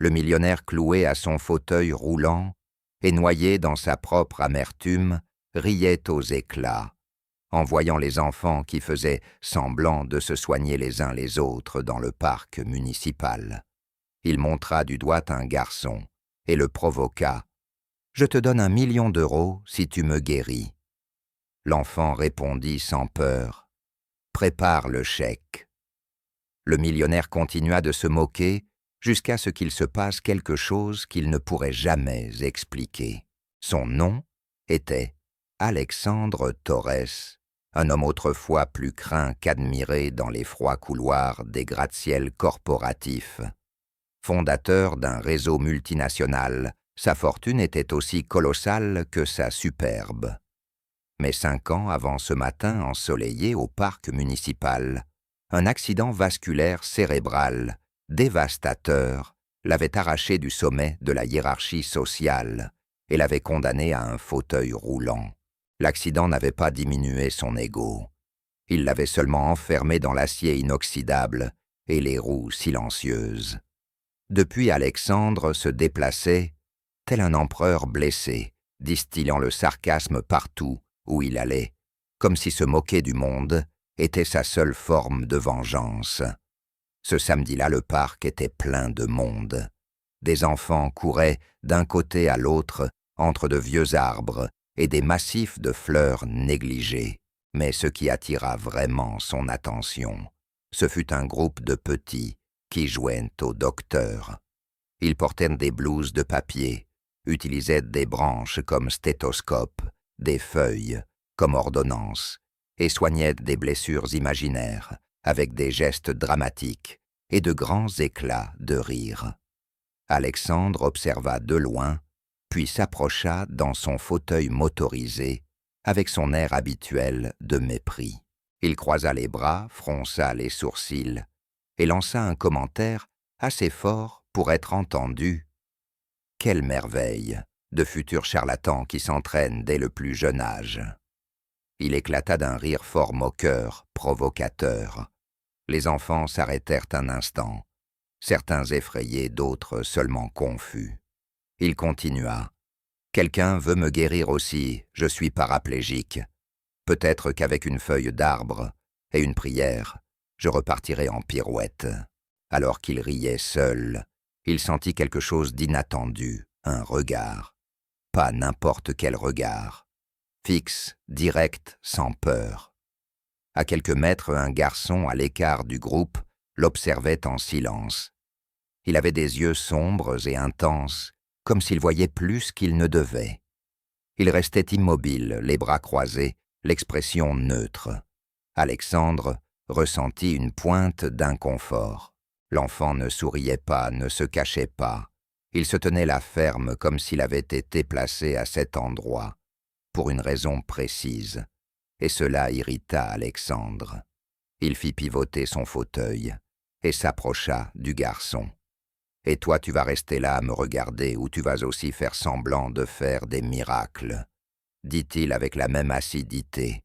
Le millionnaire cloué à son fauteuil roulant et noyé dans sa propre amertume riait aux éclats, en voyant les enfants qui faisaient semblant de se soigner les uns les autres dans le parc municipal. Il montra du doigt un garçon et le provoqua. « Je te donne 1 million d'euros si tu me guéris. » L'enfant répondit sans peur. « Prépare le chèque. » Le millionnaire continua de se moquer jusqu'à ce qu'il se passe quelque chose qu'il ne pourrait jamais expliquer. Son nom était Alexandre Torres, un homme autrefois plus craint qu'admiré dans les froids couloirs des gratte-ciels corporatifs. Fondateur d'un réseau multinational, sa fortune était aussi colossale que sa superbe. Mais 5 ans avant ce matin ensoleillé au parc municipal, un accident vasculaire cérébral, dévastateur, l'avait arraché du sommet de la hiérarchie sociale et l'avait condamné à un fauteuil roulant. L'accident n'avait pas diminué son ego. Il l'avait seulement enfermé dans l'acier inoxydable et les roues silencieuses. Depuis, Alexandre se déplaçait, tel un empereur blessé, distillant le sarcasme partout où il allait, comme si se moquer du monde était sa seule forme de vengeance. Ce samedi-là, le parc était plein de monde. Des enfants couraient d'un côté à l'autre entre de vieux arbres et des massifs de fleurs négligés. Mais ce qui attira vraiment son attention, ce fut un groupe de petits qui jouaient au docteur. Ils portaient des blouses de papier, utilisaient des branches comme stéthoscope, des feuilles comme ordonnances, et soignaient des blessures imaginaires avec des gestes dramatiques et de grands éclats de rire. Alexandre observa de loin, puis s'approcha dans son fauteuil motorisé avec son air habituel de mépris. Il croisa les bras, fronça les sourcils et lança un commentaire assez fort pour être entendu. Quelle merveille de futurs charlatans qui s'entraînent dès le plus jeune âge. Il éclata d'un rire fort moqueur, provocateur. Les enfants s'arrêtèrent un instant, certains effrayés, d'autres seulement confus. Il continua. « Quelqu'un veut me guérir aussi, je suis paraplégique. Peut-être qu'avec une feuille d'arbre et une prière, je repartirai en pirouette. » Alors qu'il riait seul, il sentit quelque chose d'inattendu, un regard. Pas n'importe quel regard. Fixe, direct, sans peur. À quelques mètres, un garçon à l'écart du groupe l'observait en silence. Il avait des yeux sombres et intenses, comme s'il voyait plus qu'il ne devait. Il restait immobile, les bras croisés, l'expression neutre. Alexandre ressentit une pointe d'inconfort. L'enfant ne souriait pas, ne se cachait pas. Il se tenait là ferme comme s'il avait été placé à cet endroit, pour une raison précise, et cela irrita Alexandre. Il fit pivoter son fauteuil et s'approcha du garçon. « Et toi, tu vas rester là à me regarder ou tu vas aussi faire semblant de faire des miracles ?» dit-il avec la même acidité.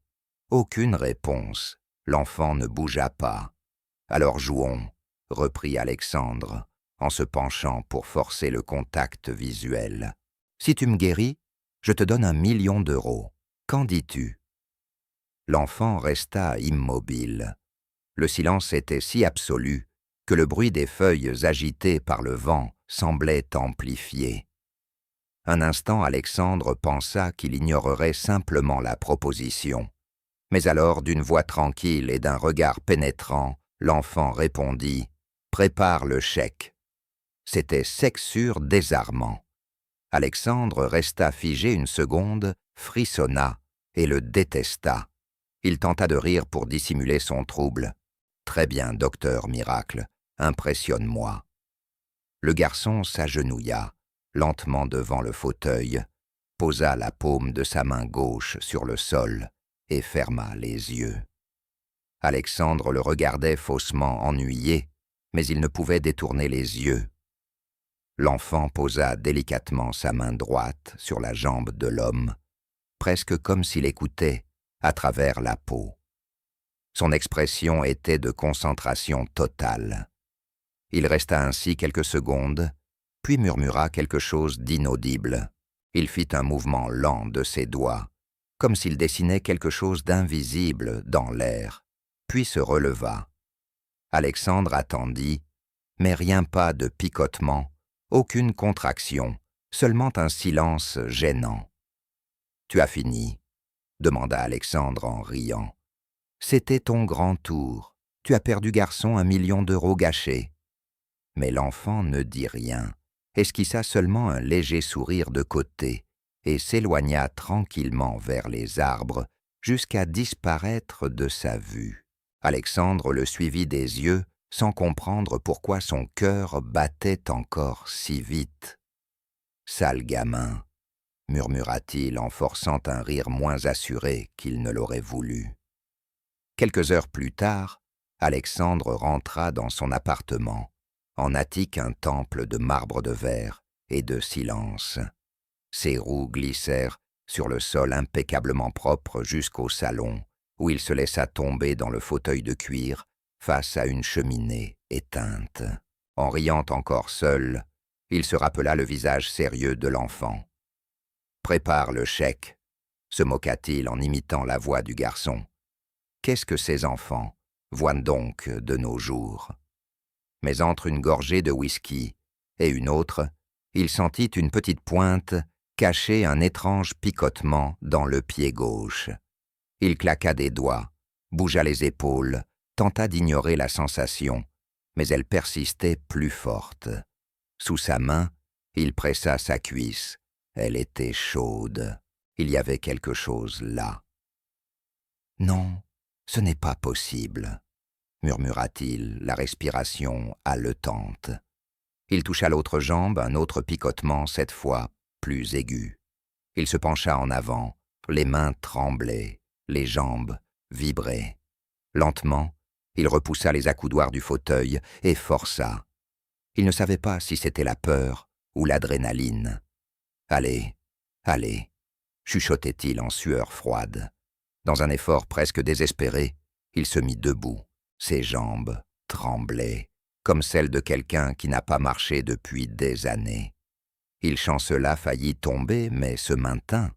Aucune réponse. L'enfant ne bougea pas. « Alors jouons », reprit Alexandre, en se penchant pour forcer le contact visuel. « Si tu me guéris, je te donne 1 million d'euros. Qu'en dis-tu » L'enfant resta immobile. Le silence était si absolu que le bruit des feuilles agitées par le vent semblait amplifié. Un instant, Alexandre pensa qu'il ignorerait simplement la proposition. Mais alors, d'une voix tranquille et d'un regard pénétrant, l'enfant répondit « Prépare le chèque ». C'était sec sûr désarmant. Alexandre resta figé une seconde, frissonna et le détesta. Il tenta de rire pour dissimuler son trouble. « Très bien, docteur miracle, impressionne-moi. » Le garçon s'agenouilla, lentement devant le fauteuil, posa la paume de sa main gauche sur le sol et ferma les yeux. Alexandre le regardait faussement ennuyé, mais il ne pouvait détourner les yeux. L'enfant posa délicatement sa main droite sur la jambe de l'homme, presque comme s'il écoutait à travers la peau. Son expression était de concentration totale. Il resta ainsi quelques secondes, puis murmura quelque chose d'inaudible. Il fit un mouvement lent de ses doigts, comme s'il dessinait quelque chose d'invisible dans l'air, puis se releva. Alexandre attendit, mais rien pas de picotement, aucune contraction, seulement un silence gênant. « Tu as fini ?» demanda Alexandre en riant. « C'était ton grand tour. Tu as perdu, garçon, 1 million d'euros gâchés. » Mais l'enfant ne dit rien, esquissa seulement un léger sourire de côté et s'éloigna tranquillement vers les arbres jusqu'à disparaître de sa vue. Alexandre le suivit des yeux sans comprendre pourquoi son cœur battait encore si vite. « Sale gamin !» murmura-t-il en forçant un rire moins assuré qu'il ne l'aurait voulu. Quelques heures plus tard, Alexandre rentra dans son appartement, en attique un temple de marbre de verre et de silence. Ses roues glissèrent sur le sol impeccablement propre jusqu'au salon, où il se laissa tomber dans le fauteuil de cuir face à une cheminée éteinte. En riant encore seul, il se rappela le visage sérieux de l'enfant. « Prépare le chèque », se moqua-t-il en imitant la voix du garçon. « Qu'est-ce que ces enfants voient donc de nos jours ?» Mais entre une gorgée de whisky et une autre, il sentit une petite pointe cacher un étrange picotement dans le pied gauche. Il claqua des doigts, bougea les épaules, tenta d'ignorer la sensation, mais elle persistait plus forte. Sous sa main, il pressa sa cuisse. Elle était chaude. Il y avait quelque chose là. « Non, ce n'est pas possible », murmura-t-il, la respiration haletante. Il toucha l'autre jambe, un autre picotement, cette fois plus aigu. Il se pencha en avant, les mains tremblaient, les jambes vibraient. Lentement, il repoussa les accoudoirs du fauteuil et força. Il ne savait pas si c'était la peur ou l'adrénaline. « Allez, allez », chuchotait-il en sueur froide. Dans un effort presque désespéré, il se mit debout. Ses jambes tremblaient, comme celles de quelqu'un qui n'a pas marché depuis des années. Il chancela, faillit tomber, mais se maintint.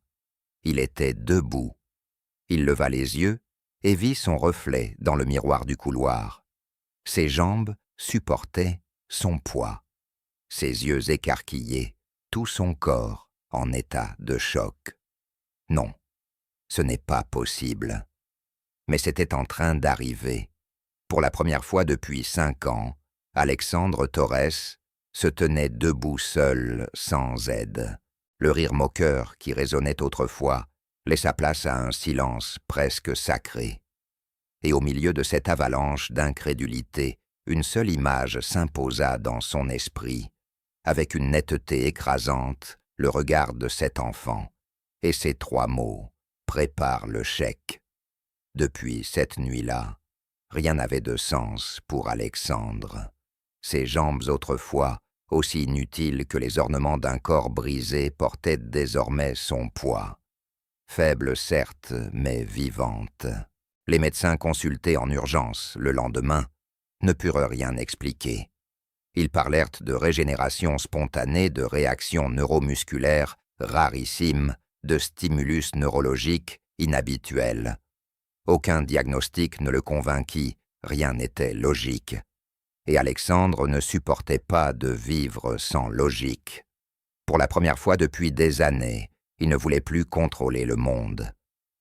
Il était debout. Il leva les yeux et vit son reflet dans le miroir du couloir. Ses jambes supportaient son poids. Ses yeux écarquillés, tout son corps en état de choc. Non, ce n'est pas possible. Mais c'était en train d'arriver. Pour la première fois depuis 5 ans, Alexandre Torres se tenait debout seul, sans aide. Le rire moqueur qui résonnait autrefois laissa place à un silence presque sacré. Et au milieu de cette avalanche d'incrédulité, une seule image s'imposa dans son esprit, avec une netteté écrasante, le regard de cet enfant, et ces 3 mots « Prépare le chèque ». Depuis cette nuit-là, rien n'avait de sens pour Alexandre. Ses jambes autrefois, aussi inutiles que les ornements d'un corps brisé, portaient désormais son poids. Faible certes, mais vivante. Les médecins consultés en urgence le lendemain ne purent rien expliquer. Ils parlèrent de régénération spontanée, de réactions neuromusculaires rarissimes, de stimulus neurologiques inhabituels. Aucun diagnostic ne le convainquit, rien n'était logique. Et Alexandre ne supportait pas de vivre sans logique. Pour la première fois depuis des années, il ne voulait plus contrôler le monde.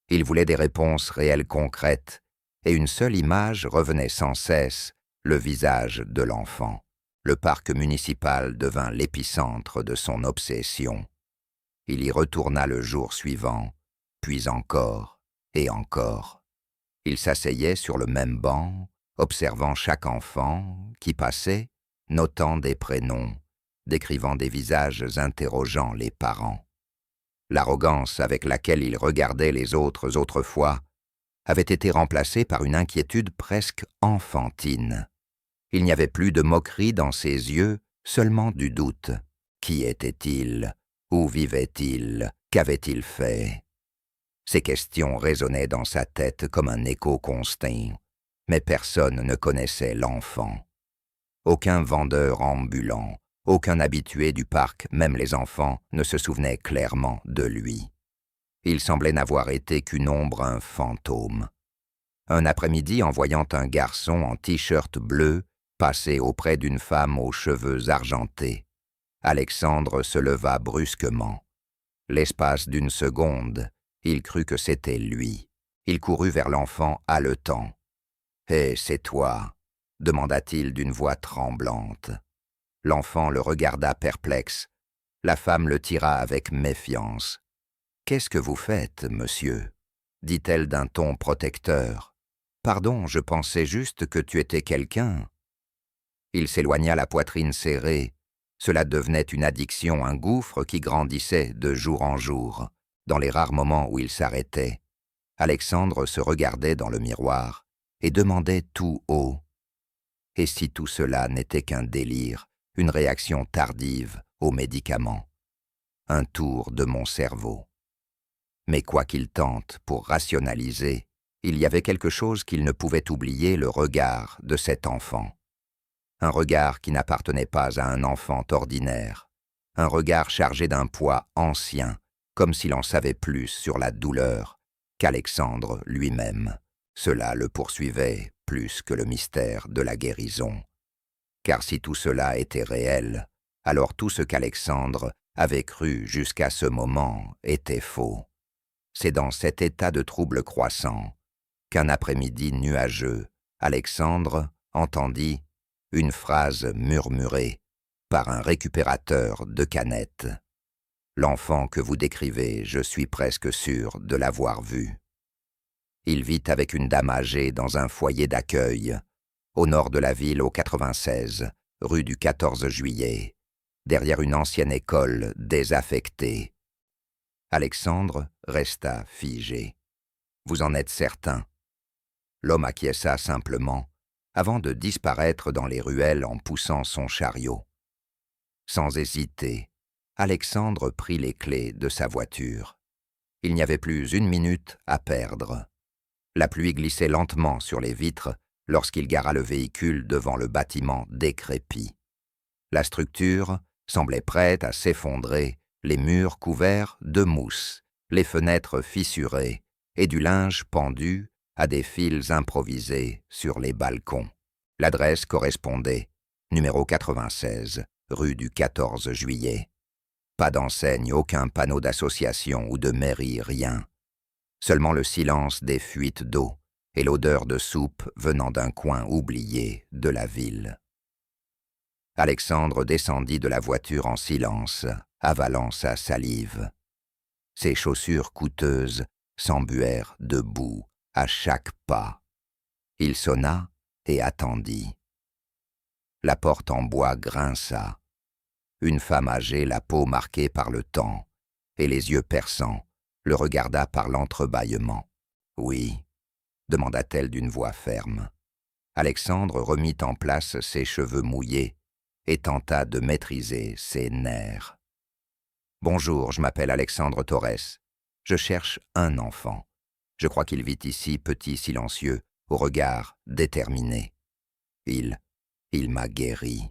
Il voulait des réponses réelles concrètes, et une seule image revenait sans cesse, le visage de l'enfant. Le parc municipal devint l'épicentre de son obsession. Il y retourna le jour suivant, puis encore et encore. Il s'asseyait sur le même banc, observant chaque enfant qui passait, notant des prénoms, décrivant des visages interrogeant les parents. L'arrogance avec laquelle il regardait les autres autrefois avait été remplacée par une inquiétude presque enfantine. Il n'y avait plus de moquerie dans ses yeux, seulement du doute. Qui était-il? Où vivait-il? Qu'avait-il fait? Ces questions résonnaient dans sa tête comme un écho constant, mais personne ne connaissait l'enfant. Aucun vendeur ambulant, Aucun habitué du parc, même les enfants, ne se souvenait clairement de lui. Il semblait n'avoir été qu'une ombre, un fantôme. Un après-midi, en voyant un garçon en t-shirt bleu passer auprès d'une femme aux cheveux argentés, Alexandre se leva brusquement. L'espace d'une seconde, il crut que c'était lui. Il courut vers l'enfant haletant. « Hé, c'est toi » demanda-t-il d'une voix tremblante. L'enfant le regarda perplexe. La femme le tira avec méfiance. « Qu'est-ce que vous faites, monsieur » dit-elle d'un ton protecteur. « Pardon, je pensais juste que tu étais quelqu'un. » Il s'éloigna la poitrine serrée. Cela devenait une addiction, un gouffre qui grandissait de jour en jour. Dans les rares moments où il s'arrêtait, Alexandre se regardait dans le miroir et demandait tout haut. Et si tout cela n'était qu'un délire, une réaction tardive aux médicaments, un tour de mon cerveau. Mais quoi qu'il tente pour rationaliser, il y avait quelque chose qu'il ne pouvait oublier, le regard de cet enfant. Un regard qui n'appartenait pas à un enfant ordinaire, un regard chargé d'un poids ancien, comme s'il en savait plus sur la douleur qu'Alexandre lui-même. Cela le poursuivait plus que le mystère de la guérison. Car si tout cela était réel, alors tout ce qu'Alexandre avait cru jusqu'à ce moment était faux. C'est dans cet état de trouble croissant qu'un après-midi nuageux, Alexandre entendit une phrase murmurée par un récupérateur de canettes. « L'enfant que vous décrivez, je suis presque sûr de l'avoir vu. » Il vit avec une dame âgée dans un foyer d'accueil, au nord de la ville, au 96, rue du 14 juillet, derrière une ancienne école désaffectée. Alexandre resta figé. « Vous en êtes certain ?» L'homme acquiesça simplement, avant de disparaître dans les ruelles en poussant son chariot. Sans hésiter, Alexandre prit les clés de sa voiture. Il n'y avait plus une minute à perdre. La pluie glissait lentement sur les vitres lorsqu'il gara le véhicule devant le bâtiment décrépit. La structure semblait prête à s'effondrer, les murs couverts de mousse, les fenêtres fissurées et du linge pendu à des fils improvisés sur les balcons. L'adresse correspondait, numéro 96, rue du 14 juillet. Pas d'enseigne, aucun panneau d'association ou de mairie, rien. Seulement le silence des fuites d'eau et l'odeur de soupe venant d'un coin oublié de la ville. Alexandre descendit de la voiture en silence, avalant sa salive. Ses chaussures coûteuses s'embuèrent de boue à chaque pas. Il sonna et attendit. La porte en bois grinça. Une femme âgée, la peau marquée par le temps et les yeux perçants, le regarda par l'entrebâillement. « Oui » demanda-t-elle d'une voix ferme. Alexandre remit en place ses cheveux mouillés et tenta de maîtriser ses nerfs. « Bonjour, je m'appelle Alexandre Torres. Je cherche un enfant. Je crois qu'il vit ici, petit, silencieux, au regard déterminé. Il m'a guéri. »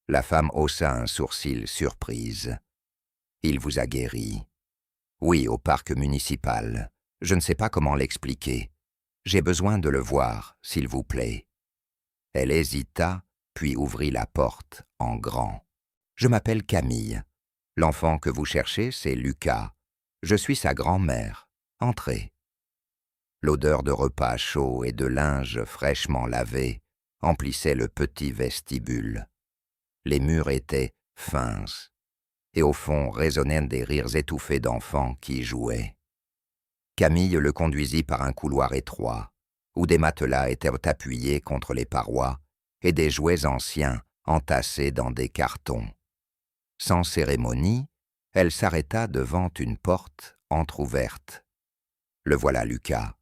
La femme haussa un sourcil surprise. « Il vous a guéri. » « Oui, au parc municipal. Je ne sais pas comment l'expliquer. J'ai besoin de le voir, s'il vous plaît. » Elle hésita, puis ouvrit la porte en grand. « Je m'appelle Camille. L'enfant que vous cherchez, c'est Lucas. Je suis sa grand-mère. Entrez. » L'odeur de repas chaud et de linge fraîchement lavé emplissait le petit vestibule. Les murs étaient fins, et au fond résonnaient des rires étouffés d'enfants qui jouaient. Camille le conduisit par un couloir étroit, où des matelas étaient appuyés contre les parois et des jouets anciens entassés dans des cartons. Sans cérémonie, elle s'arrêta devant une porte entr'ouverte. « Le voilà, Lucas. »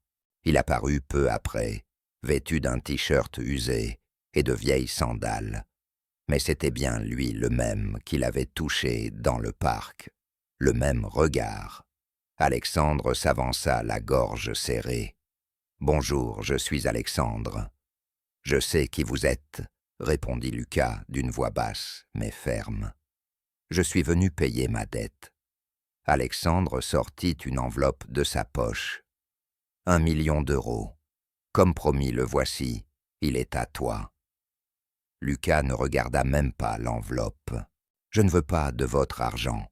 Il apparut peu après, vêtu d'un t-shirt usé et de vieilles sandales. Mais c'était bien lui le même qui l'avait touché dans le parc, le même regard. Alexandre s'avança la gorge serrée. « Bonjour, je suis Alexandre. Je sais qui vous êtes. répondit Lucas d'une voix basse, mais ferme. « Je suis venu payer ma dette. » Alexandre sortit une enveloppe de sa poche. « 1 million d'euros. Comme promis, le voici, il est à toi. » Lucas ne regarda même pas l'enveloppe. « Je ne veux pas de votre argent. »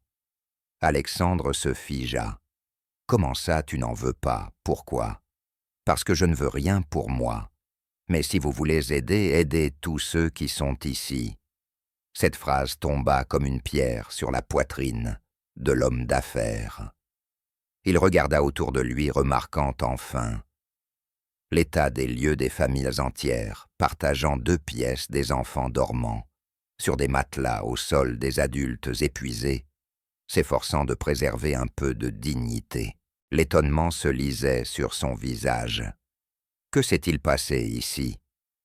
Alexandre se figea. « Comment ça, tu n'en veux pas? Pourquoi? » « Parce que je ne veux rien pour moi. Mais si vous voulez aider, aidez tous ceux qui sont ici. » Cette phrase tomba comme une pierre sur la poitrine de l'homme d'affaires. Il regarda autour de lui, remarquant enfin l'état des lieux des familles entières, partageant 2 pièces des enfants dormants, sur des matelas au sol des adultes épuisés, s'efforçant de préserver un peu de dignité. L'étonnement se lisait sur son visage. Que s'est-il passé ici?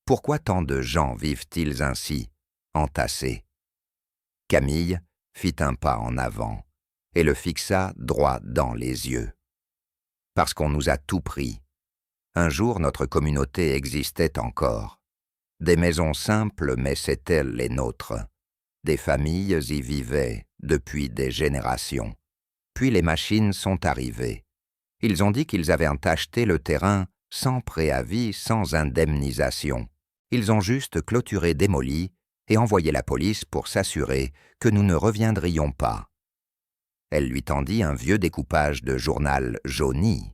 Pourquoi tant de gens vivent-ils ainsi, entassés? Camille fit un pas en avant et le fixa droit dans les yeux. « Parce qu'on nous a tout pris. Un jour, notre communauté existait encore. Des maisons simples, mais c'étaient les nôtres. Des familles y vivaient depuis des générations. Puis les machines sont arrivées. Ils ont dit qu'ils avaient acheté le terrain sans préavis, sans indemnisation. Ils ont juste clôturé, démoli et envoyé la police pour s'assurer que nous ne reviendrions pas. » Elle lui tendit un vieux découpage de journal jauni.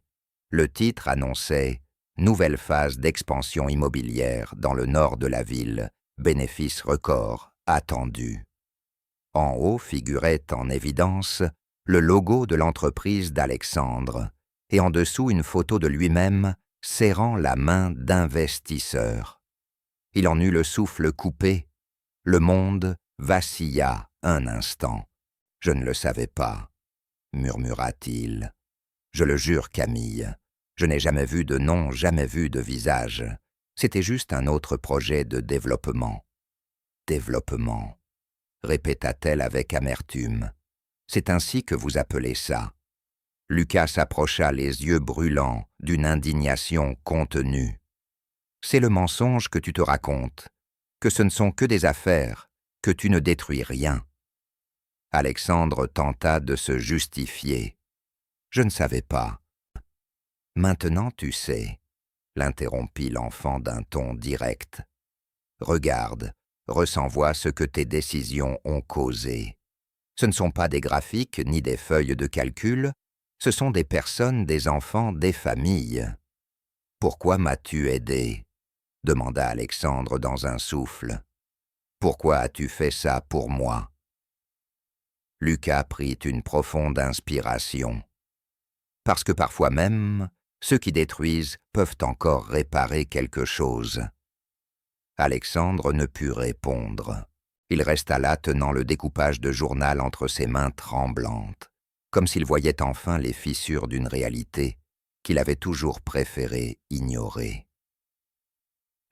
Le titre annonçait « Nouvelle phase d'expansion immobilière dans le nord de la ville, bénéfice record attendu. » En haut figurait en évidence le logo de l'entreprise d'Alexandre, et en dessous une photo de lui-même serrant la main d'investisseur. Il en eut le souffle coupé. Le monde vacilla un instant. « Je ne le savais pas, » murmura-t-il. « Je le jure, Camille, je n'ai jamais vu de nom, jamais vu de visage. C'était juste un autre projet de développement. » « Développement, » répéta-t-elle avec amertume. « C'est ainsi que vous appelez ça. » Lucas s'approcha les yeux brûlants d'une indignation contenue. « C'est le mensonge que tu te racontes, que ce ne sont que des affaires, que tu ne détruis rien. » Alexandre tenta de se justifier. « Je ne savais pas. »« Maintenant tu sais, » l'interrompit l'enfant d'un ton direct. « Regarde, ressens-moi ce que tes décisions ont causé. Ce ne sont pas des graphiques ni des feuilles de calcul, ce sont des personnes, des enfants, des familles. »« Pourquoi m'as-tu aidé ?» demanda Alexandre dans un souffle. « Pourquoi as-tu fait ça pour moi ?» Lucas prit une profonde inspiration. « Parce que parfois même, ceux qui détruisent peuvent encore réparer quelque chose. » Alexandre ne put répondre. Il resta là tenant le découpage de journal entre ses mains tremblantes, comme s'il voyait enfin les fissures d'une réalité qu'il avait toujours préféré ignorer.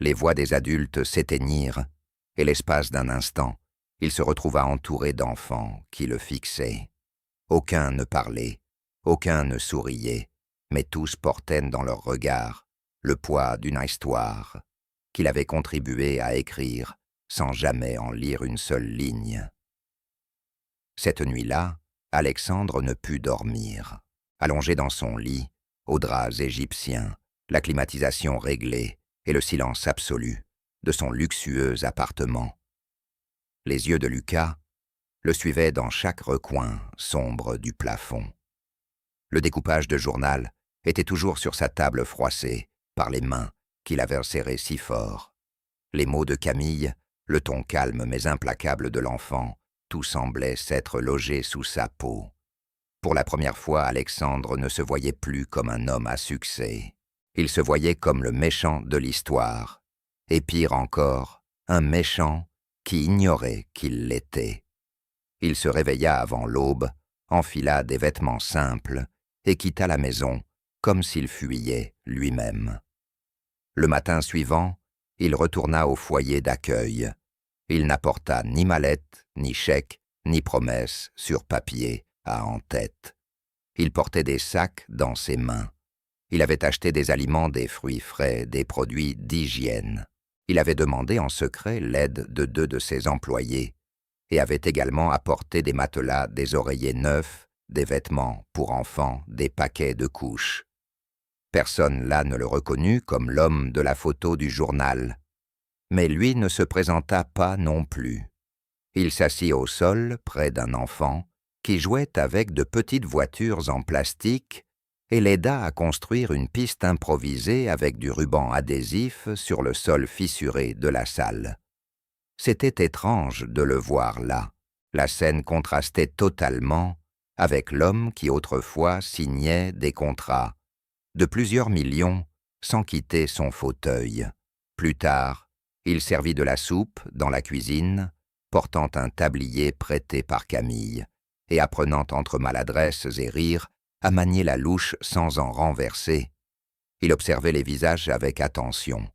Les voix des adultes s'éteignirent, et l'espace d'un instant, il se retrouva entouré d'enfants qui le fixaient. Aucun ne parlait, aucun ne souriait, mais tous portaient dans leur regard le poids d'une histoire qu'il avait contribué à écrire sans jamais en lire une seule ligne. Cette nuit-là, Alexandre ne put dormir. Allongé dans son lit, aux draps égyptiens, la climatisation réglée et le silence absolu de son luxueux appartement. Les yeux de Lucas le suivaient dans chaque recoin sombre du plafond. Le découpage de journal était toujours sur sa table froissée par les mains qu'il avait serrées si fort. Les mots de Camille, le ton calme mais implacable de l'enfant, tout semblait s'être logé sous sa peau. Pour la première fois, Alexandre ne se voyait plus comme un homme à succès. Il se voyait comme le méchant de l'histoire, et pire encore, un méchant qui ignorait qu'il l'était. Il se réveilla avant l'aube, enfila des vêtements simples et quitta la maison comme s'il fuyait lui-même. Le matin suivant, il retourna au foyer d'accueil. Il n'apporta ni mallette, ni chèque, ni promesse sur papier à en-tête. Il portait des sacs dans ses mains. Il avait acheté des aliments, des fruits frais, des produits d'hygiène. Il avait demandé en secret l'aide de 2 de ses employés et avait également apporté des matelas, des oreillers neufs, des vêtements pour enfants, des paquets de couches. Personne là ne le reconnut comme l'homme de la photo du journal. Mais lui ne se présenta pas non plus. Il s'assit au sol près d'un enfant qui jouait avec de petites voitures en plastique et l'aida à construire une piste improvisée avec du ruban adhésif sur le sol fissuré de la salle. C'était étrange de le voir là. La scène contrastait totalement avec l'homme qui autrefois signait des contrats de plusieurs millions sans quitter son fauteuil. Plus tard, il servit de la soupe dans la cuisine, portant un tablier prêté par Camille, et apprenant entre maladresses et rires à manier la louche sans en renverser. Il observait les visages avec attention.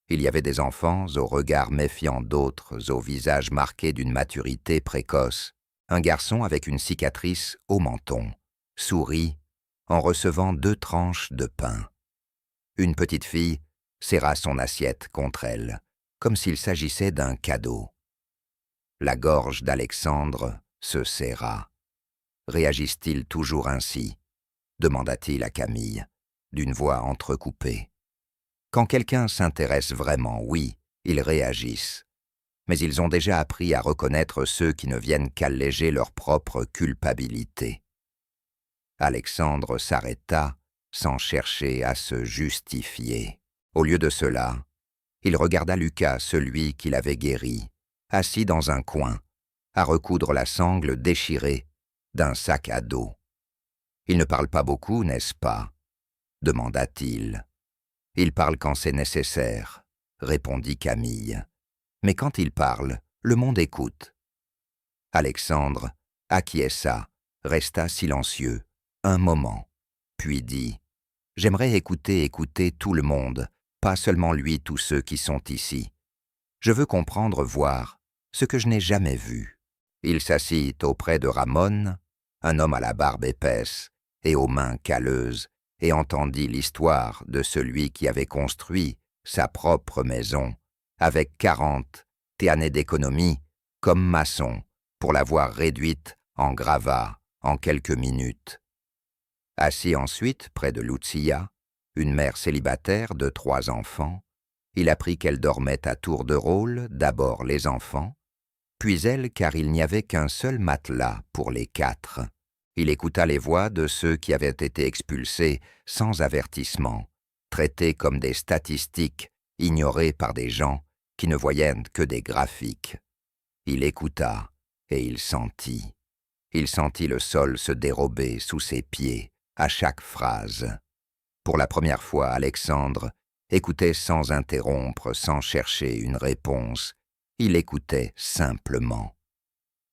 Il y avait des enfants au regard méfiant d'autres, au visage marqué d'une maturité précoce. Un garçon avec une cicatrice au menton sourit en recevant 2 tranches de pain. Une petite fille serra son assiette contre elle, comme s'il s'agissait d'un cadeau. La gorge d'Alexandre se serra. Réagissent-ils toujours ainsi ? Demanda-t-il à Camille, d'une voix entrecoupée. Quand quelqu'un s'intéresse vraiment, oui, ils réagissent. Mais ils ont déjà appris à reconnaître ceux qui ne viennent qu'alléger leur propre culpabilité. Alexandre s'arrêta sans chercher à se justifier. Au lieu de cela, il regarda Lucas, celui qu'il avait guéri, assis dans un coin, à recoudre la sangle déchirée d'un sac à dos. « Il ne parle pas beaucoup, n'est-ce pas ?» demanda-t-il. « Il parle quand c'est nécessaire, » répondit Camille. « Mais quand il parle, le monde écoute. » Alexandre acquiesça, resta silencieux, un moment, puis dit « J'aimerais écouter tout le monde, pas seulement lui, tous ceux qui sont ici. Je veux comprendre, voir, ce que je n'ai jamais vu. » Il s'assit auprès de Ramon, un homme à la barbe épaisse et aux mains calleuses, et entendit l'histoire de celui qui avait construit sa propre maison, avec 40 années d'économie, comme maçon, pour l'avoir réduite en gravat en quelques minutes. Assis ensuite près de Lucia, une mère célibataire de 3 enfants, il apprit qu'elle dormait à tour de rôle, d'abord les enfants, puis elle, car il n'y avait qu'un seul matelas pour les 4. Il écouta les voix de ceux qui avaient été expulsés sans avertissement, traités comme des statistiques, ignorés par des gens qui ne voyaient que des graphiques. Il écouta et il sentit. Il sentit le sol se dérober sous ses pieds à chaque phrase. Pour la première fois, Alexandre écoutait sans interrompre, sans chercher une réponse. Il écoutait simplement.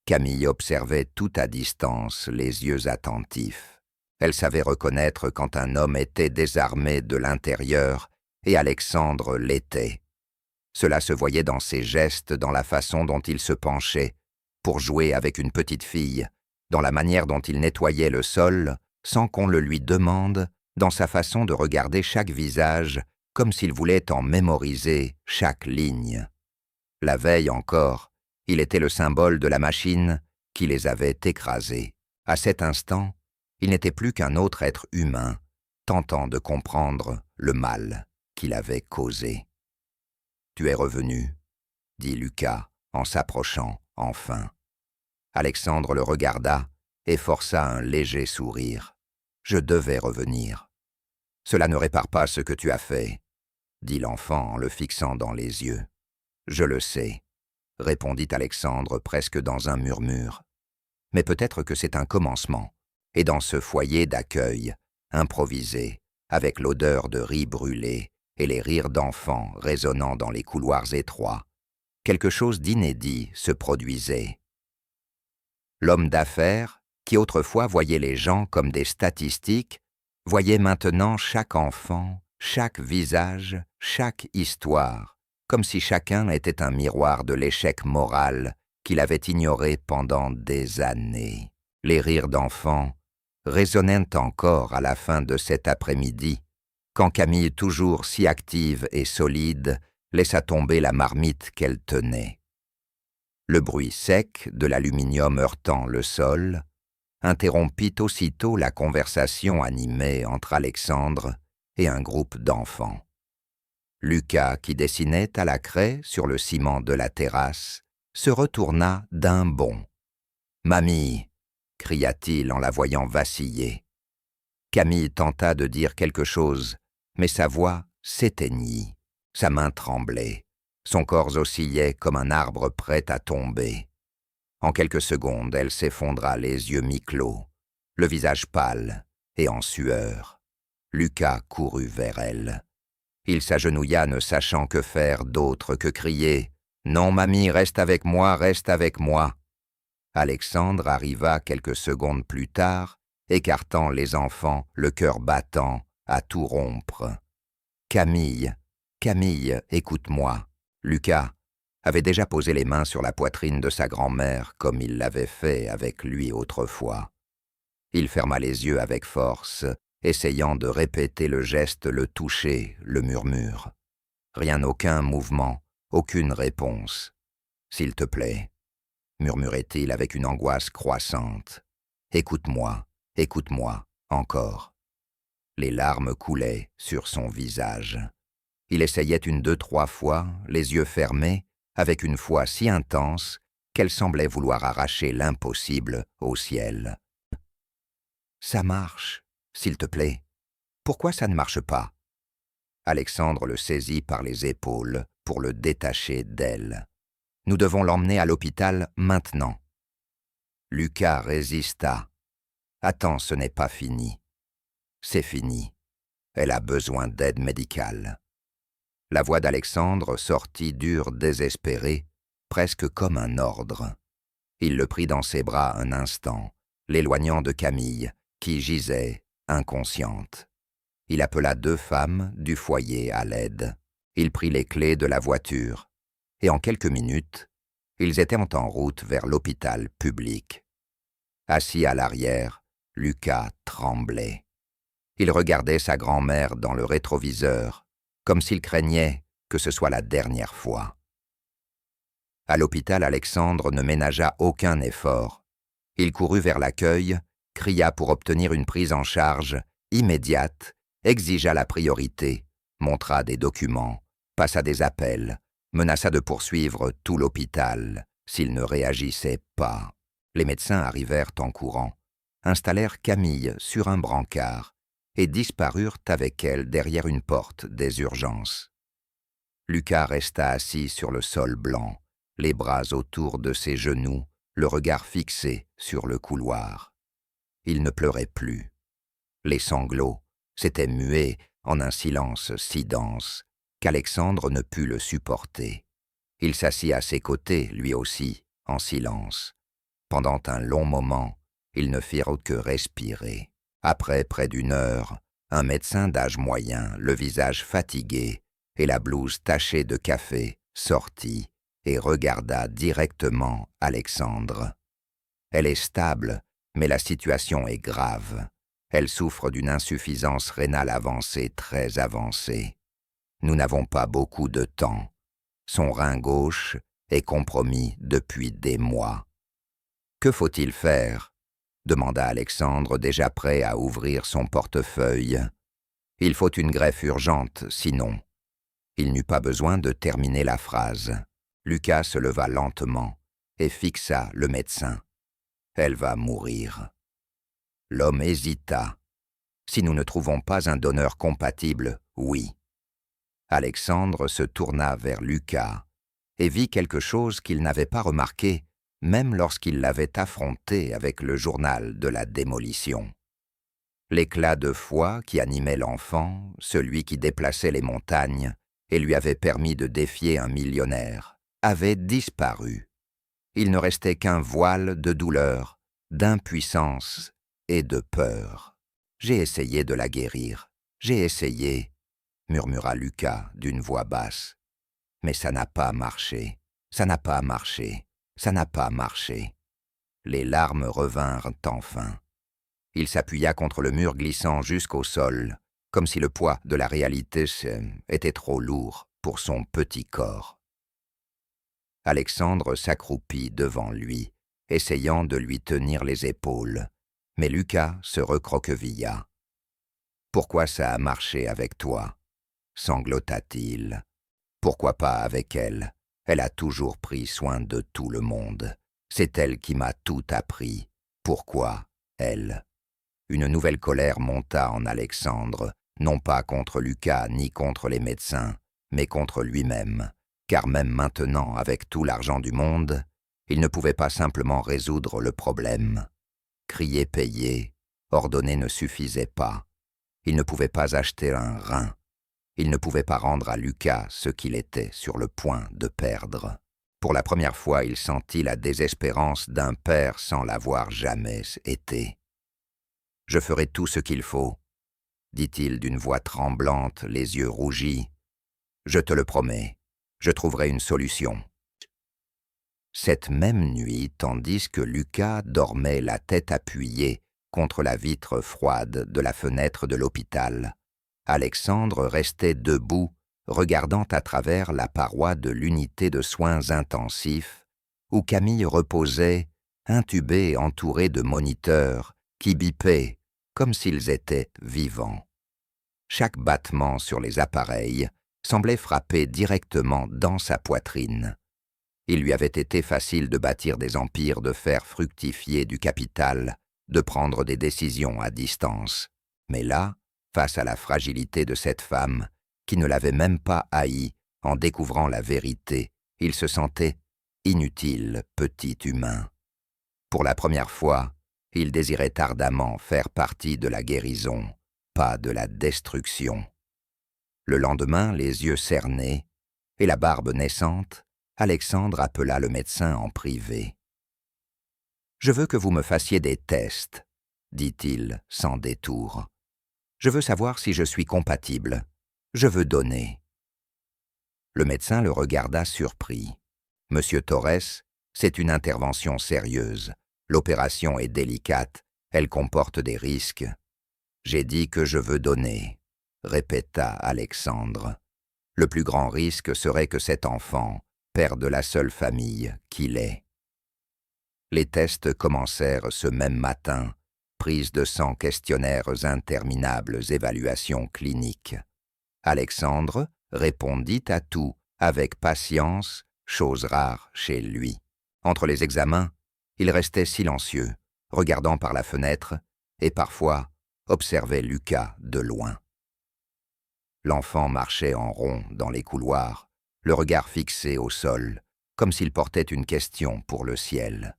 Camille observait tout à distance, les yeux attentifs. Elle savait reconnaître quand un homme était désarmé de l'intérieur, et Alexandre l'était. Cela se voyait dans ses gestes, dans la façon dont il se penchait pour jouer avec une petite fille, dans la manière dont il nettoyait le sol, sans qu'on le lui demande, dans sa façon de regarder chaque visage, comme s'il voulait en mémoriser chaque ligne. La veille encore, il était le symbole de la machine qui les avait écrasés. À cet instant, il n'était plus qu'un autre être humain, tentant de comprendre le mal qu'il avait causé. « Tu es revenu, » dit Lucas en s'approchant enfin. Alexandre le regarda et força un léger sourire. « Je devais revenir. »« Cela ne répare pas ce que tu as fait, » dit l'enfant en le fixant dans les yeux. « Je le sais, » répondit Alexandre presque dans un murmure. « Mais peut-être que c'est un commencement, et dans ce foyer d'accueil, improvisé, avec l'odeur de riz brûlé et les rires d'enfants résonnant dans les couloirs étroits, quelque chose d'inédit se produisait. L'homme d'affaires, qui autrefois voyait les gens comme des statistiques, voyait maintenant chaque enfant, chaque visage, chaque histoire, comme si chacun était un miroir de l'échec moral qu'il avait ignoré pendant des années. Les rires d'enfants résonnaient encore à la fin de cet après-midi, quand Camille, toujours si active et solide, laissa tomber la marmite qu'elle tenait. Le bruit sec de l'aluminium heurtant le sol interrompit aussitôt la conversation animée entre Alexandre et un groupe d'enfants. Lucas, qui dessinait à la craie sur le ciment de la terrasse, se retourna d'un bond. « Mamie !» cria-t-il en la voyant vaciller. Camille tenta de dire quelque chose, mais sa voix s'éteignit, sa main tremblait, son corps oscillait comme un arbre prêt à tomber. En quelques secondes, elle s'effondra les yeux mi-clos, le visage pâle et en sueur. Lucas courut vers elle. Il s'agenouilla, ne sachant que faire d'autre que crier « Non, mamie, reste avec moi, reste avec moi !» Alexandre arriva quelques secondes plus tard, écartant les enfants, le cœur battant, à tout rompre. « Camille, Camille, écoute-moi. » Lucas avait déjà posé les mains sur la poitrine de sa grand-mère comme il l'avait fait avec lui autrefois. Il ferma les yeux avec force, essayant de répéter le geste, le toucher, le murmure. Rien, aucun mouvement, aucune réponse. « S'il te plaît, » murmurait-il avec une angoisse croissante. « Écoute-moi, écoute-moi, encore. » Les larmes coulaient sur son visage. Il essayait une, deux, trois fois, les yeux fermés, avec une foi si intense qu'elle semblait vouloir arracher l'impossible au ciel. « Ça marche, s'il te plaît. Pourquoi ça ne marche pas ?» Alexandre le saisit par les épaules pour le détacher d'elle. « Nous devons l'emmener à l'hôpital maintenant. » Lucas résista. « Attends, ce n'est pas fini. C'est fini. Elle a besoin d'aide médicale. » La voix d'Alexandre sortit dure, désespérée, presque comme un ordre. Il le prit dans ses bras un instant, l'éloignant de Camille, qui gisait, inconsciente. Il appela 2 femmes du foyer à l'aide. Il prit les clés de la voiture, et en quelques minutes, ils étaient en route vers l'hôpital public. Assis à l'arrière, Lucas tremblait. Il regardait sa grand-mère dans le rétroviseur, comme s'il craignait que ce soit la dernière fois. À l'hôpital, Alexandre ne ménagea aucun effort. Il courut vers l'accueil, cria pour obtenir une prise en charge immédiate, exigea la priorité, montra des documents, passa des appels, menaça de poursuivre tout l'hôpital s'il ne réagissait pas. Les médecins arrivèrent en courant, installèrent Camille sur un brancard et disparurent avec elle derrière une porte des urgences. Lucas resta assis sur le sol blanc, les bras autour de ses genoux, le regard fixé sur le couloir. Il ne pleurait plus. Les sanglots s'étaient mués en un silence si dense qu'Alexandre ne put le supporter. Il s'assit à ses côtés, lui aussi, en silence. Pendant un long moment, ils ne firent que respirer. Après près d'1 heure, un médecin d'âge moyen, le visage fatigué et la blouse tachée de café, sortit et regarda directement Alexandre. « Elle est stable, mais la situation est grave. Elle souffre d'une insuffisance rénale avancée, très avancée. Nous n'avons pas beaucoup de temps. Son rein gauche est compromis depuis des mois. » « Que faut-il faire ?» demanda Alexandre, déjà prêt à ouvrir son portefeuille. « Il faut une greffe urgente, sinon. » Il n'eut pas besoin de terminer la phrase. Lucas se leva lentement et fixa le médecin. « Elle va mourir. » L'homme hésita. « Si nous ne trouvons pas un donneur compatible, oui. » Alexandre se tourna vers Lucas et vit quelque chose qu'il n'avait pas remarqué même lorsqu'il l'avait affronté avec le journal de la démolition. L'éclat de foi qui animait l'enfant, celui qui déplaçait les montagnes et lui avait permis de défier un millionnaire, avait disparu. Il ne restait qu'un voile de douleur, d'impuissance et de peur. « J'ai essayé de la guérir, j'ai essayé, » murmura Lucas d'une voix basse. « Mais ça n'a pas marché, ça n'a pas marché. Ça n'a pas marché. » Les larmes revinrent enfin. Il s'appuya contre le mur glissant jusqu'au sol, comme si le poids de la réalité était trop lourd. pour son petit corps. Alexandre s'accroupit devant lui, essayant de lui tenir les épaules, mais Lucas se recroquevilla. « Pourquoi ça a marché avec toi ?» sanglota-t-il. « Pourquoi pas avec elle? Elle a toujours pris soin de tout le monde. C'est elle qui m'a tout appris. Pourquoi, elle ?» Une nouvelle colère monta en Alexandre, non pas contre Lucas ni contre les médecins, mais contre lui-même, car même maintenant, avec tout l'argent du monde, il ne pouvait pas simplement résoudre le problème. Crier payer, ordonner ne suffisait pas. Il ne pouvait pas acheter un rein. Il ne pouvait pas rendre à Lucas ce qu'il était sur le point de perdre. Pour la première fois, il sentit la désespérance d'un père sans l'avoir jamais été. « Je ferai tout ce qu'il faut, » dit-il d'une voix tremblante, les yeux rougis. « Je te le promets, je trouverai une solution. » Cette même nuit, tandis que Lucas dormait la tête appuyée contre la vitre froide de la fenêtre de l'hôpital, Alexandre restait debout, regardant à travers la paroi de l'unité de soins intensifs, où Camille reposait, intubée et entourée de moniteurs qui bipaient comme s'ils étaient vivants. Chaque battement sur les appareils semblait frapper directement dans sa poitrine. Il lui avait été facile de bâtir des empires, de faire fructifier du capital, de prendre des décisions à distance. Mais là, face à la fragilité de cette femme, qui ne l'avait même pas haï en découvrant la vérité, il se sentait inutile, petit humain. Pour la première fois, il désirait ardemment faire partie de la guérison, pas de la destruction. Le lendemain, les yeux cernés et la barbe naissante, Alexandre appela le médecin en privé. « Je veux que vous me fassiez des tests, » dit-il sans détour. « Je veux savoir si je suis compatible. Je veux donner. » Le médecin le regarda surpris. « Monsieur Torres, c'est une intervention sérieuse. L'opération est délicate, elle comporte des risques. »« J'ai dit que je veux donner, » répéta Alexandre. « Le plus grand risque serait que cet enfant perde la seule famille qu'il est. » Les tests commencèrent ce même matin, prise de sang, questionnaires interminables, évaluations cliniques. Alexandre répondit à tout avec patience, chose rare chez lui. Entre les examens, il restait silencieux, regardant par la fenêtre et parfois observait Lucas de loin. L'enfant marchait en rond dans les couloirs, le regard fixé au sol, comme s'il portait une question pour le ciel.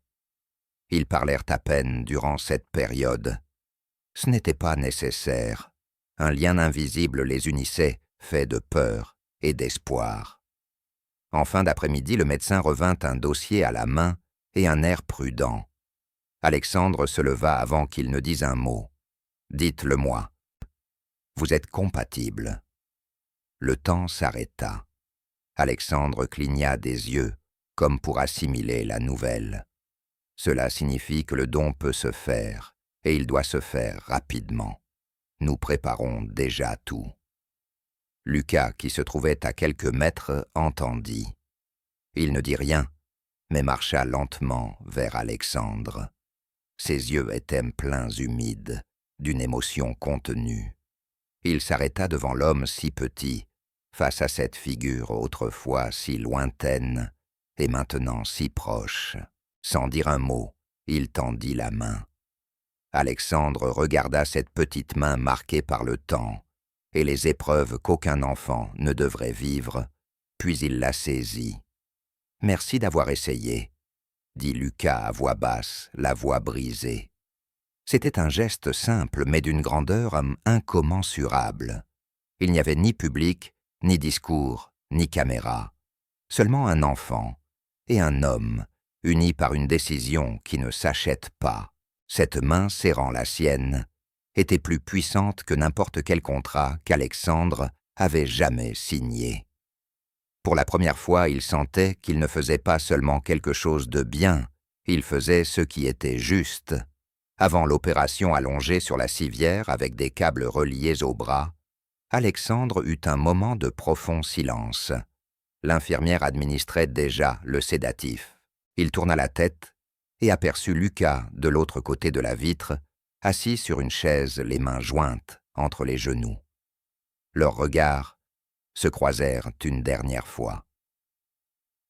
Ils parlèrent à peine durant cette période. Ce n'était pas nécessaire. Un lien invisible les unissait, fait de peur et d'espoir. En fin d'après-midi, le médecin revint un dossier à la main et un air prudent. Alexandre se leva avant qu'il ne dise un mot. « Dites-le-moi. Vous êtes compatible. » Le temps s'arrêta. Alexandre cligna des yeux, comme pour assimiler la nouvelle. Cela signifie que le don peut se faire, et il doit se faire rapidement. Nous préparons déjà tout. Lucas, qui se trouvait à quelques mètres, entendit. Il ne dit rien, mais marcha lentement vers Alexandre. Ses yeux étaient pleins humides, d'une émotion contenue. Il s'arrêta devant l'homme si petit, face à cette figure autrefois si lointaine et maintenant si proche. Sans dire un mot, il tendit la main. Alexandre regarda cette petite main marquée par le temps et les épreuves qu'aucun enfant ne devrait vivre, puis il la saisit. « Merci d'avoir essayé, » dit Lucas à voix basse, la voix brisée. C'était un geste simple, mais d'une grandeur incommensurable. Il n'y avait ni public, ni discours, ni caméra. Seulement un enfant et un homme, unis par une décision qui ne s'achète pas. Cette main serrant la sienne était plus puissante que n'importe quel contrat qu'Alexandre avait jamais signé. Pour la première fois, il sentait qu'il ne faisait pas seulement quelque chose de bien, il faisait ce qui était juste. Avant l'opération allongée sur la civière avec des câbles reliés au bras, Alexandre eut un moment de profond silence. L'infirmière administrait déjà le sédatif. Il tourna la tête et aperçut Lucas de l'autre côté de la vitre, assis sur une chaise, les mains jointes entre les genoux. Leurs regards se croisèrent une dernière fois.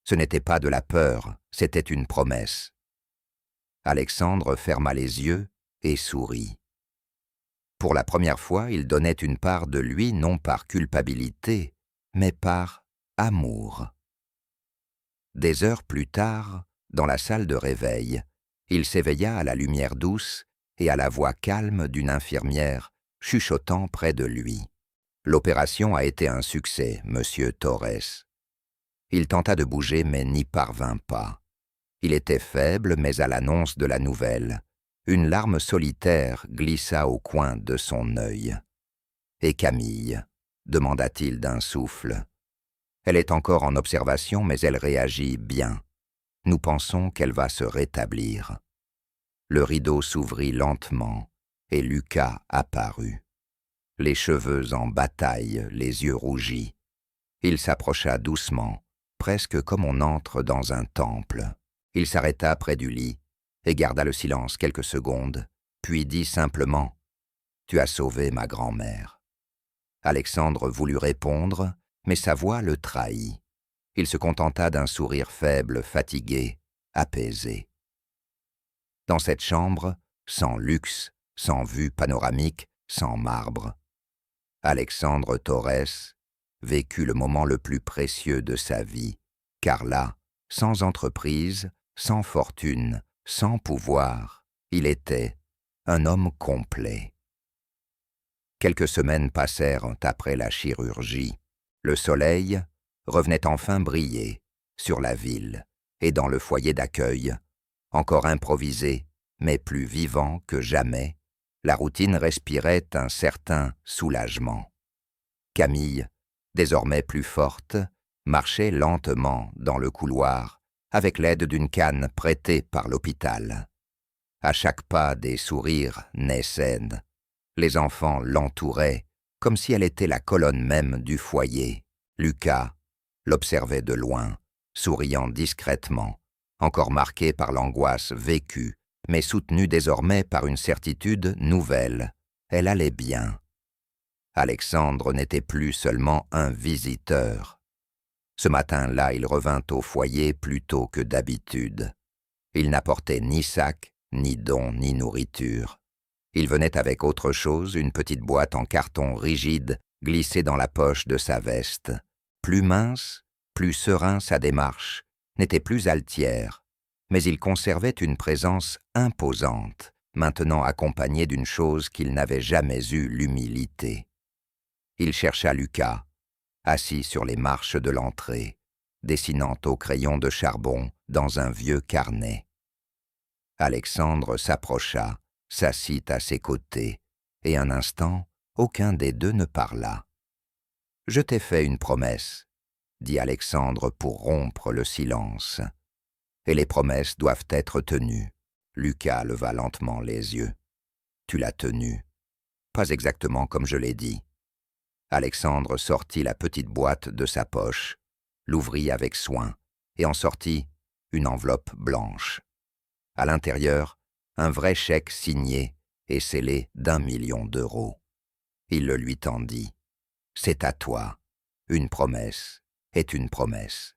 Ce n'était pas de la peur, c'était une promesse. Alexandre ferma les yeux et sourit. Pour la première fois, il donnait une part de lui non par culpabilité, mais par amour. Des heures plus tard, dans la salle de réveil, il s'éveilla à la lumière douce et à la voix calme d'une infirmière chuchotant près de lui. « L'opération a été un succès, monsieur Torres. » Il tenta de bouger mais n'y parvint pas. Il était faible, mais à l'annonce de la nouvelle, une larme solitaire glissa au coin de son œil. « Et Camille ?» demanda-t-il d'un souffle. « Elle est encore en observation, mais elle réagit bien. Nous pensons qu'elle va se rétablir. » Le rideau s'ouvrit lentement et Lucas apparut. Les cheveux en bataille, les yeux rougis. Il s'approcha doucement, presque comme on entre dans un temple. Il s'arrêta près du lit et garda le silence quelques secondes, puis dit simplement « Tu as sauvé ma grand-mère. » Alexandre voulut répondre, mais sa voix le trahit. Il se contenta d'un sourire faible, fatigué, apaisé. Dans cette chambre, sans luxe, sans vue panoramique, sans marbre, Alexandre Torres vécut le moment le plus précieux de sa vie, car là, sans entreprise, sans fortune, sans pouvoir, il était un homme complet. Quelques semaines passèrent après la chirurgie. Le soleil revenait enfin briller sur la ville et dans le foyer d'accueil, encore improvisé, mais plus vivant que jamais, la routine respirait un certain soulagement. Camille, désormais plus forte, marchait lentement dans le couloir avec l'aide d'une canne prêtée par l'hôpital. À chaque pas, des sourires naissaient. Les enfants l'entouraient comme si elle était la colonne même du foyer. Lucas l'observait de loin, souriant discrètement, encore marqué par l'angoisse vécue, mais soutenu désormais par une certitude nouvelle. Elle allait bien. Alexandre n'était plus seulement un visiteur. Ce matin-là, il revint au foyer plus tôt que d'habitude. Il n'apportait ni sac, ni don, ni nourriture. Il venait avec autre chose, une petite boîte en carton rigide glissée dans la poche de sa veste. Plus mince, plus serein sa démarche, n'était plus altière, mais il conservait une présence imposante, maintenant accompagnée d'une chose qu'il n'avait jamais eu l'humilité. Il chercha Lucas, assis sur les marches de l'entrée, dessinant au crayon de charbon dans un vieux carnet. Alexandre s'approcha, s'assit à ses côtés, et un instant, aucun des deux ne parla. « Je t'ai fait une promesse, » dit Alexandre pour rompre le silence. « Et les promesses doivent être tenues. » Lucas leva lentement les yeux. « Tu l'as tenue. Pas exactement comme je l'ai dit. » Alexandre sortit la petite boîte de sa poche, l'ouvrit avec soin et en sortit une enveloppe blanche. À l'intérieur, un vrai chèque signé et scellé d'1 million d'euros. Il le lui tendit. « C'est à toi. Une promesse est une promesse. »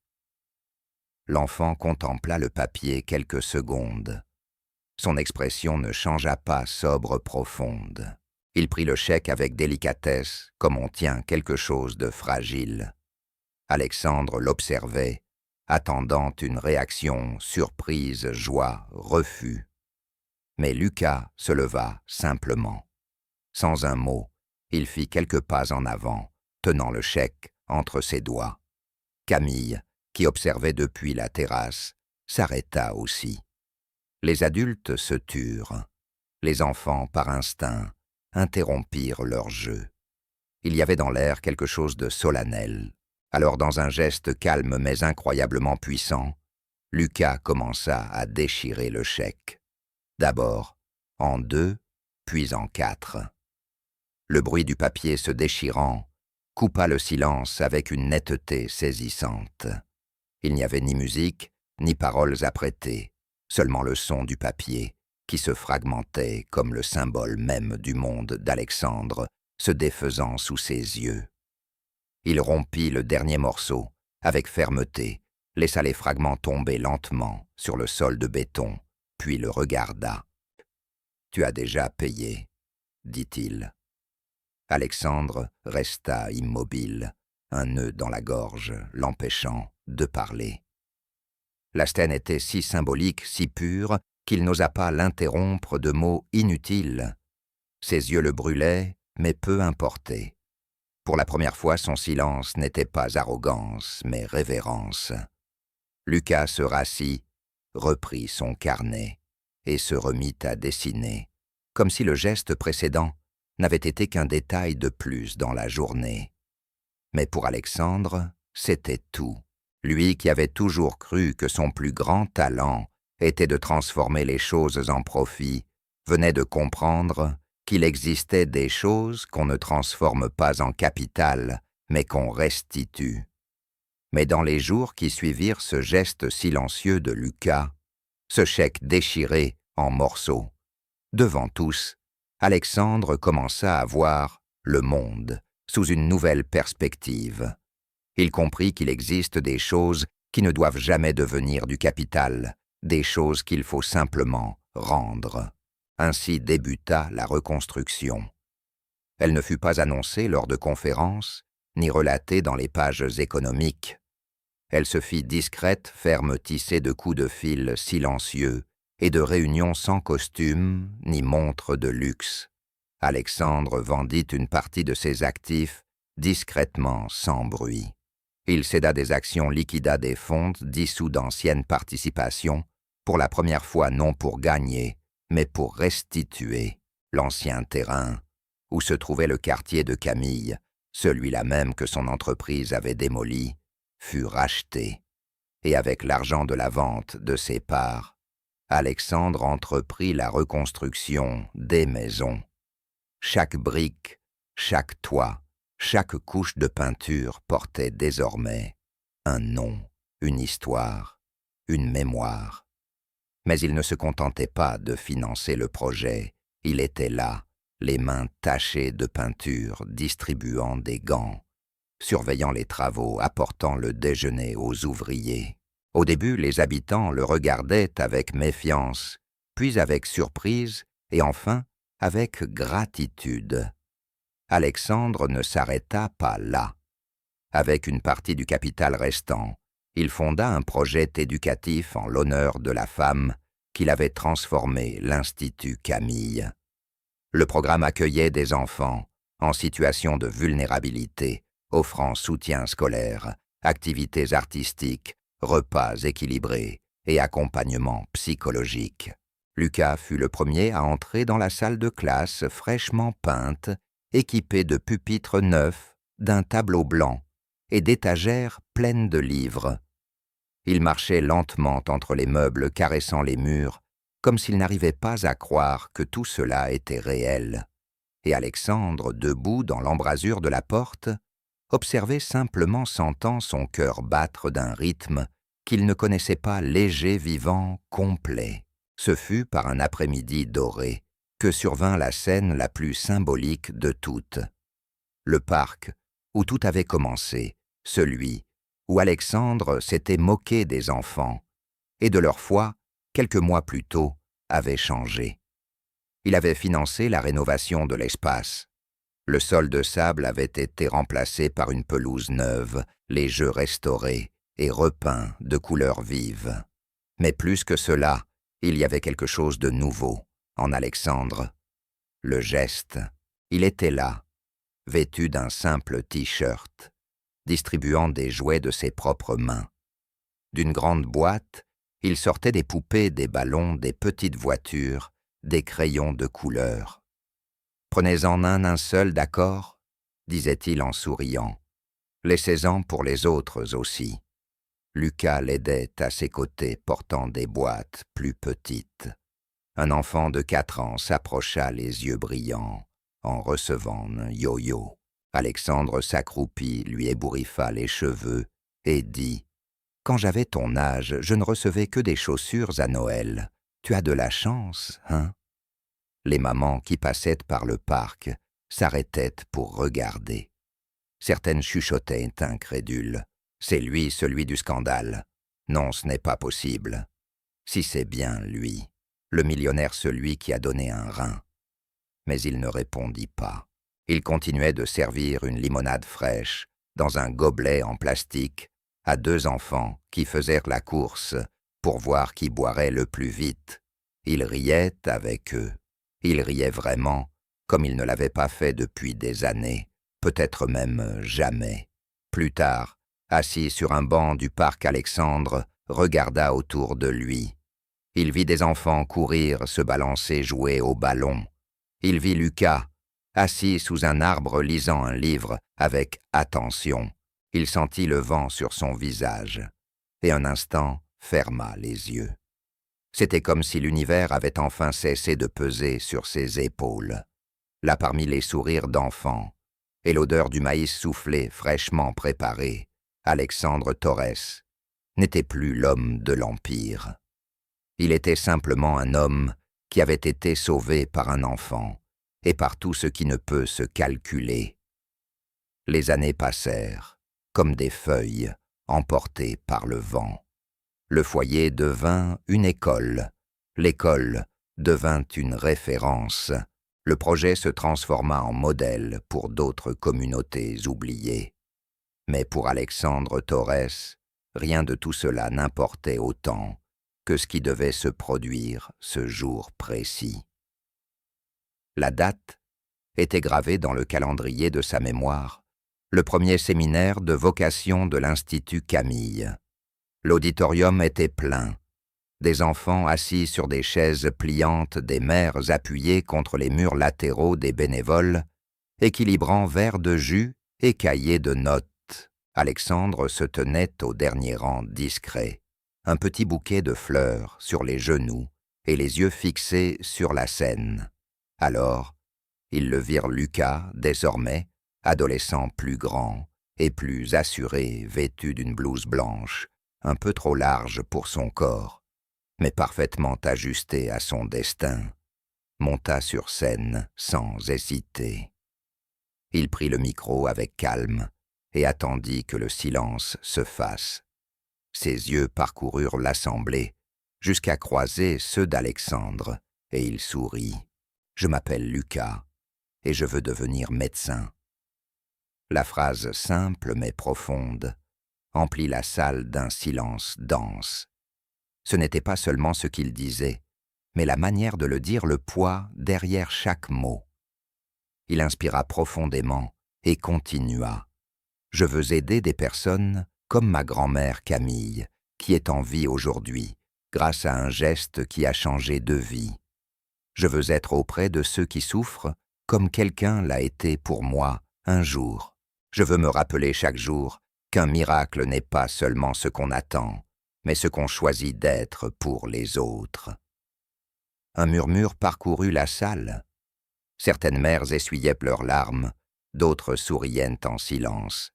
L'enfant contempla le papier quelques secondes. Son expression ne changea pas, sobre, profonde. Il prit le chèque avec délicatesse, comme on tient quelque chose de fragile. Alexandre l'observait, attendant une réaction, surprise, joie, refus. Mais Lucas se leva simplement. Sans un mot, il fit quelques pas en avant, tenant le chèque entre ses doigts. Camille, qui observait depuis la terrasse, s'arrêta aussi. Les adultes se turent. Les enfants, par instinct, interrompirent leur jeu. Il y avait dans l'air quelque chose de solennel. Alors, dans un geste calme mais incroyablement puissant, Lucas commença à déchirer le chèque. D'abord en 2, puis en 4. Le bruit du papier se déchirant coupa le silence avec une netteté saisissante. Il n'y avait ni musique, ni paroles à prêter, seulement le son du papier, qui se fragmentait comme le symbole même du monde d'Alexandre, se défaisant sous ses yeux. Il rompit le dernier morceau, avec fermeté, laissa les fragments tomber lentement sur le sol de béton, puis le regarda. « Tu as déjà payé, » dit-il. Alexandre resta immobile, un nœud dans la gorge l'empêchant de parler. La scène était si symbolique, si pure, qu'il n'osa pas l'interrompre de mots inutiles. Ses yeux le brûlaient, mais peu importait. Pour la première fois, son silence n'était pas arrogance, mais révérence. Lucas se rassit, reprit son carnet et se remit à dessiner, comme si le geste précédent n'avait été qu'un détail de plus dans la journée. Mais pour Alexandre, c'était tout. Lui qui avait toujours cru que son plus grand talent était de transformer les choses en profit, venait de comprendre qu'il existait des choses qu'on ne transforme pas en capital, mais qu'on restitue. Mais dans les jours qui suivirent ce geste silencieux de Lucas, ce chèque déchiré en morceaux, devant tous, Alexandre commença à voir le monde sous une nouvelle perspective. Il comprit qu'il existe des choses qui ne doivent jamais devenir du capital, des choses qu'il faut simplement rendre. Ainsi débuta la reconstruction. Elle ne fut pas annoncée lors de conférences, ni relatée dans les pages économiques. Elle se fit discrète, ferme tissée de coups de fil silencieux et de réunions sans costume ni montre de luxe. Alexandre vendit une partie de ses actifs discrètement, sans bruit. Il céda des actions, liquida des fonds, dissous d'anciennes participations, pour la première fois non pour gagner, mais pour restituer l'ancien terrain où se trouvait le quartier de Camille, celui-là même que son entreprise avait démoli, fut racheté. Et avec l'argent de la vente de ses parts, Alexandre entreprit la reconstruction des maisons. Chaque brique, chaque toit, chaque couche de peinture portait désormais un nom, une histoire, une mémoire. Mais il ne se contentait pas de financer le projet, il était là, les mains tachées de peinture, distribuant des gants, surveillant les travaux, apportant le déjeuner aux ouvriers. Au début, les habitants le regardaient avec méfiance, puis avec surprise et enfin avec gratitude. Alexandre ne s'arrêta pas là. Avec une partie du capital restant, il fonda un projet éducatif en l'honneur de la femme qu'il avait transformé l'Institut Camille. Le programme accueillait des enfants en situation de vulnérabilité, offrant soutien scolaire, activités artistiques, repas équilibrés et accompagnement psychologique. Lucas fut le premier à entrer dans la salle de classe fraîchement peinte, équipée de pupitres neufs, d'un tableau blanc et d'étagères pleines de livres. Il marchait lentement entre les meubles, caressant les murs, comme s'il n'arrivait pas à croire que tout cela était réel. Et Alexandre, debout dans l'embrasure de la porte, observait simplement, sentant son cœur battre d'un rythme qu'il ne connaissait pas, léger, vivant, complet. Ce fut par un après-midi doré que survint la scène la plus symbolique de toutes. Le parc où tout avait commencé, celui où Alexandre s'était moqué des enfants et de leur foi, quelques mois plus tôt, avait changé. Il avait financé la rénovation de l'espace. Le sol de sable avait été remplacé par une pelouse neuve, les jeux restaurés et repeints de couleurs vives. Mais plus que cela, il y avait quelque chose de nouveau en Alexandre. Le geste, il était là, vêtu d'un simple t-shirt, distribuant des jouets de ses propres mains. D'une grande boîte, il sortait des poupées, des ballons, des petites voitures, des crayons de couleur. « Prenez-en un seul, d'accord ?» disait-il en souriant. « Laissez-en pour les autres aussi. » Lucas l'aidait à ses côtés, portant des boîtes plus petites. Un enfant de 4 ans s'approcha les yeux brillants en recevant un yo-yo. Alexandre s'accroupit, lui ébouriffa les cheveux et dit « Quand j'avais ton âge, je ne recevais que des chaussures à Noël. Tu as de la chance, hein ?» Les mamans qui passaient par le parc s'arrêtaient pour regarder. Certaines chuchotaient incrédules. « C'est lui, celui du scandale. Non, ce n'est pas possible. Si c'est bien lui, le millionnaire celui qui a donné un rein. » Mais il ne répondit pas. Il continuait de servir une limonade fraîche dans un gobelet en plastique à 2 enfants qui faisaient la course pour voir qui boirait le plus vite. Il riait avec eux. Il riait vraiment, comme il ne l'avait pas fait depuis des années, peut-être même jamais. Plus tard, assis sur un banc du parc Alexandre, regarda autour de lui. Il vit des enfants courir, se balancer, jouer au ballon. Il vit Lucas, assis sous un arbre lisant un livre avec attention. Il sentit le vent sur son visage, et un instant ferma les yeux. C'était comme si l'univers avait enfin cessé de peser sur ses épaules. Là parmi les sourires d'enfants, et l'odeur du maïs soufflé fraîchement préparé, Alexandre Torres n'était plus l'homme de l'Empire. Il était simplement un homme qui avait été sauvé par un enfant, et par tout ce qui ne peut se calculer. Les années passèrent, comme des feuilles emportées par le vent. Le foyer devint une école. L'école devint une référence. Le projet se transforma en modèle pour d'autres communautés oubliées. Mais pour Alexandre Torres, rien de tout cela n'importait autant que ce qui devait se produire ce jour précis. La date était gravée dans le calendrier de sa mémoire, le premier séminaire de vocation de l'Institut Camille. L'auditorium était plein, des enfants assis sur des chaises pliantes, des mères appuyées contre les murs latéraux des bénévoles, équilibrant verres de jus et cahiers de notes. Alexandre se tenait au dernier rang discret, un petit bouquet de fleurs sur les genoux et les yeux fixés sur la scène. Alors, ils le virent Lucas, désormais, adolescent plus grand et plus assuré, vêtu d'une blouse blanche, un peu trop large pour son corps, mais parfaitement ajusté à son destin, monta sur scène sans hésiter. Il prit le micro avec calme et attendit que le silence se fasse. Ses yeux parcoururent l'assemblée jusqu'à croiser ceux d'Alexandre, et il sourit. « Je m'appelle Lucas, et je veux devenir médecin. » La phrase simple mais profonde emplit la salle d'un silence dense. Ce n'était pas seulement ce qu'il disait, mais la manière de le dire, le poids derrière chaque mot. Il inspira profondément et continua. « Je veux aider des personnes comme ma grand-mère Camille, qui est en vie aujourd'hui, grâce à un geste qui a changé de vie. Je veux être auprès de ceux qui souffrent comme quelqu'un l'a été pour moi un jour. Je veux me rappeler chaque jour qu'un miracle n'est pas seulement ce qu'on attend, mais ce qu'on choisit d'être pour les autres. » Un murmure parcourut la salle. Certaines mères essuyaient leurs larmes, d'autres souriaient en silence.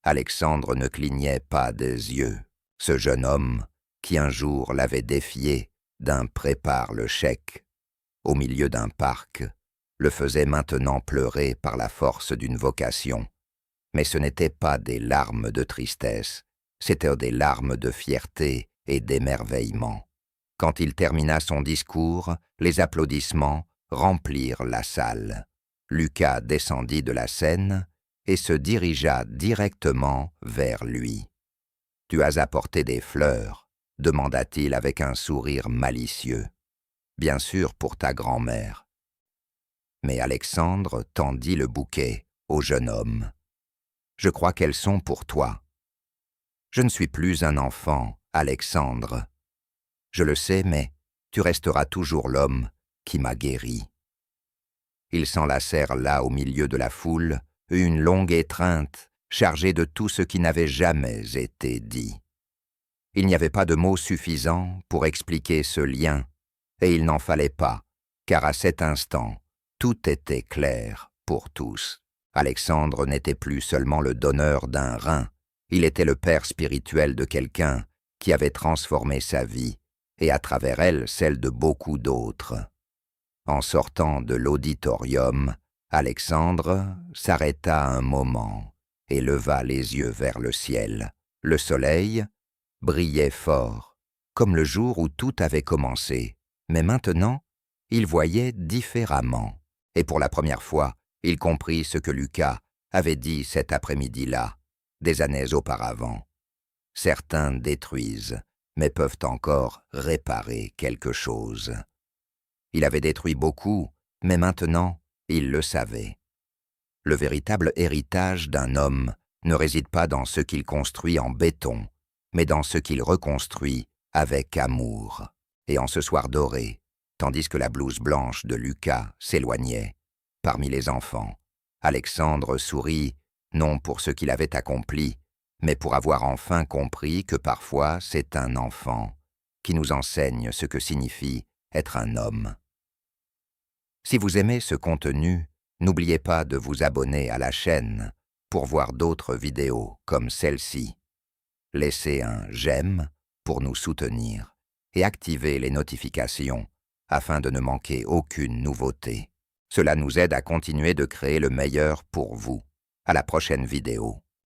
Alexandre ne clignait pas des yeux. Ce jeune homme, qui un jour l'avait défié d'un « prépare le chèque » au milieu d'un parc, le faisait maintenant pleurer par la force d'une vocation. Mais ce n'étaient pas des larmes de tristesse, c'étaient des larmes de fierté et d'émerveillement. Quand il termina son discours, les applaudissements remplirent la salle. Lucas descendit de la scène et se dirigea directement vers lui. « Tu as apporté des fleurs ?» demanda-t-il avec un sourire malicieux. « Bien sûr pour ta grand-mère. » Mais Alexandre tendit le bouquet au jeune homme. « Je crois qu'elles sont pour toi. Je ne suis plus un enfant, Alexandre. Je le sais, mais tu resteras toujours l'homme qui m'a guéri. » Ils s'enlacèrent là au milieu de la foule, une longue étreinte chargée de tout ce qui n'avait jamais été dit. Il n'y avait pas de mots suffisants pour expliquer ce lien, et il n'en fallait pas, car à cet instant, tout était clair pour tous. Alexandre n'était plus seulement le donneur d'un rein, il était le père spirituel de quelqu'un qui avait transformé sa vie, et à travers elle celle de beaucoup d'autres. En sortant de l'auditorium, Alexandre s'arrêta un moment et leva les yeux vers le ciel. Le soleil brillait fort, comme le jour où tout avait commencé, mais maintenant, il voyait différemment. Et pour la première fois, il comprit ce que Lucas avait dit cet après-midi-là, des années auparavant. Certains détruisent, mais peuvent encore réparer quelque chose. Il avait détruit beaucoup, mais maintenant, il le savait. Le véritable héritage d'un homme ne réside pas dans ce qu'il construit en béton, mais dans ce qu'il reconstruit avec amour. Et en ce soir doré, tandis que la blouse blanche de Lucas s'éloignait, parmi les enfants, Alexandre sourit, non pour ce qu'il avait accompli, mais pour avoir enfin compris que parfois c'est un enfant qui nous enseigne ce que signifie être un homme. Si vous aimez ce contenu, n'oubliez pas de vous abonner à la chaîne pour voir d'autres vidéos comme celle-ci. Laissez un j'aime pour nous soutenir et activez les notifications afin de ne manquer aucune nouveauté. Cela nous aide à continuer de créer le meilleur pour vous. À la prochaine vidéo.